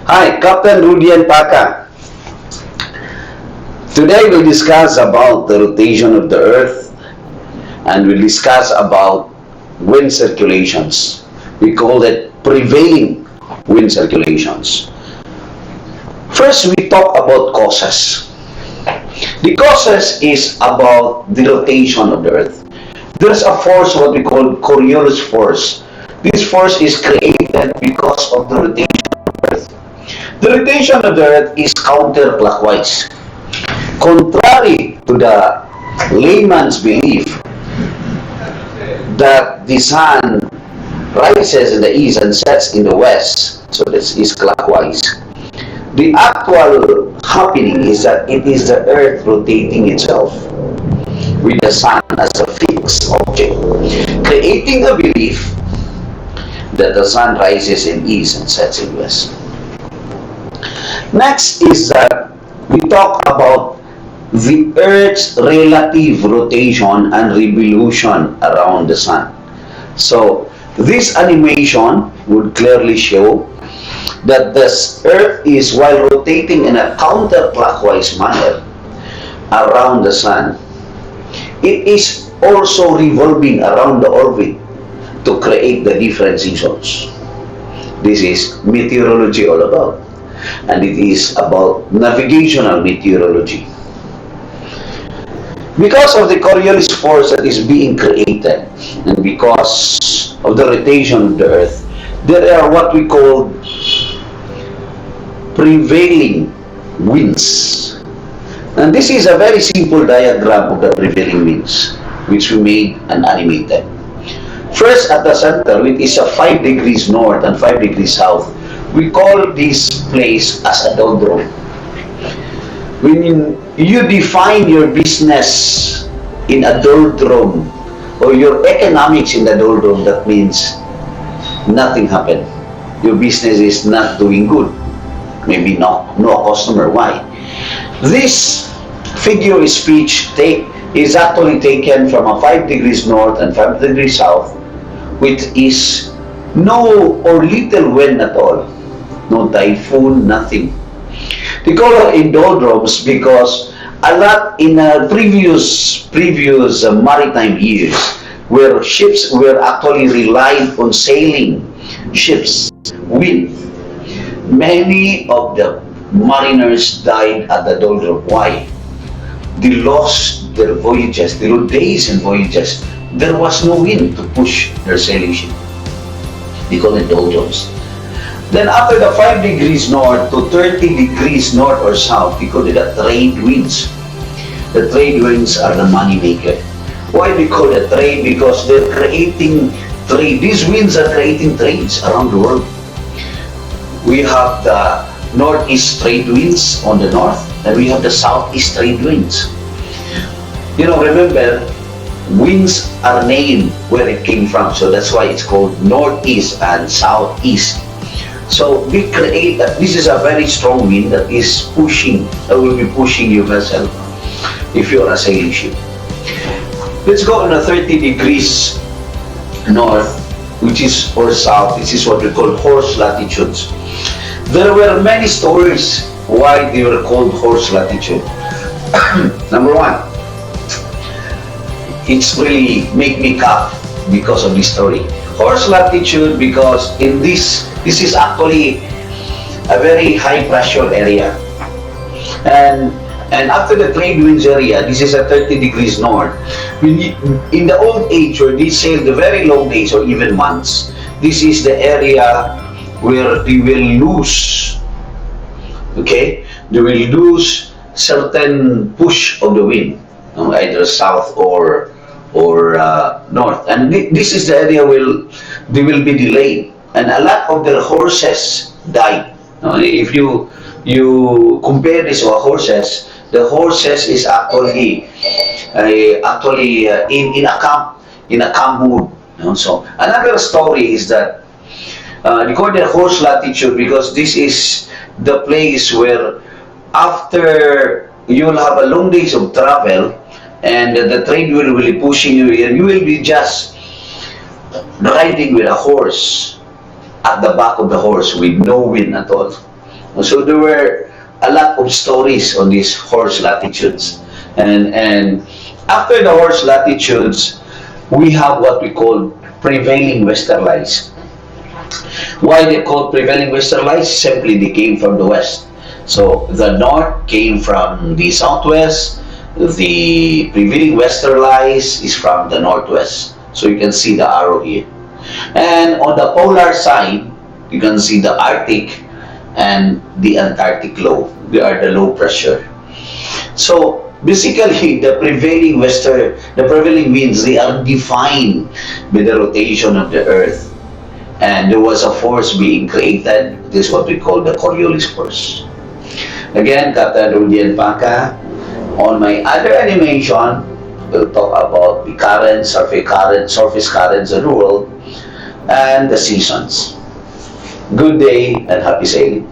Hi, Captain RODIENPACA. Today we'll discuss about the rotation of the Earth and we'll discuss about wind circulations. We call it prevailing wind circulations. First, we talk about causes. The causes is about the rotation of the Earth. There's a force, what we call Coriolis force. This force is created because of the rotation of the Earth. The rotation of the Earth is counterclockwise. Contrary to the layman's belief that the sun rises in the east and sets in the west, so this is clockwise. The actual happening is that it is the Earth rotating itself with the sun as a fixed object, creating a belief that the sun rises in east and sets in west. Next is that we talk about the Earth's relative rotation and revolution around the sun. So this animation would clearly show that the Earth is, while rotating in a counterclockwise manner around the sun, it is also revolving around the orbit to create the different seasons. This is meteorology all about, and it is about navigational meteorology. Because of the Coriolis force that is being created, and because of the rotation of the Earth, there are what we call prevailing winds. And this is a very simple diagram of the prevailing winds, which we made and animated. First, at the center, it is a 5 degrees north and 5 degrees south. We call this place as a doldrum. When you define your business in a doldrum, or your economics in the doldrum, that means nothing happened. Your business is not doing good. Maybe no customer. Why? This figure of speech is actually taken from a 5 degrees north and 5 degrees south, which is no or little wind at all. No typhoon, nothing. They call it in doldrums because a lot in previous maritime years, where ships were actually relied on sailing ships with, many of the mariners died at the doldrum. Why? They lost their voyages, their days and voyages. There was no wind to push their sailing ship. They call it doldrums. Then after the 5 degrees north to 30 degrees north or south, we call it the trade winds. The trade winds are the money maker. Why we call it trade? Because they're creating trade. These winds are creating trades around the world. We have the northeast trade winds on the north, and we have the southeast trade winds. You know, remember, winds are named where it came from, so that's why it's called northeast and southeast. So we create that. This is a very strong wind that is pushing, that will be pushing your vessel if you're a sailing ship. Let's go on a 30 degrees north, which is or south. This is what we call horse latitudes. There were many stories why they were called horse latitude. Number one, it's really make me cough because of this story. Horse latitude because in this is actually a very high pressure area, and after the trade winds area, this is a 30 degrees north. In the old age where they sailed the very long days or even months, this is the area where they will lose, okay, they will lose certain push of the wind, either south or north, and this is the area where they will be delayed, and a lot of their horses died. If you compare this to horses, the horses is actually in a camp mood. So another story is that they call it horse latitude because this is the place where after you'll have a long days of travel and the trade will be pushing you and you will be just riding with a horse at the back of the horse with no wind at all. So there were a lot of stories on these horse latitudes. And after the horse latitudes, we have what we call prevailing westerlies. Why they called prevailing westerlies? Simply they came from the west. So the north came from the southwest, the prevailing westerlies is from the northwest. So you can see the arrow here. And on the polar side, you can see the Arctic and the Antarctic low. They are the low pressure. So basically, the prevailing winds, they are defined by the rotation of the Earth. And there was a force being created. This is what we call the Coriolis force. Again, Captain RODIENPACA. On my other animation, we'll talk about the currents, surface currents of the world, and the seasons. Good day and happy sailing.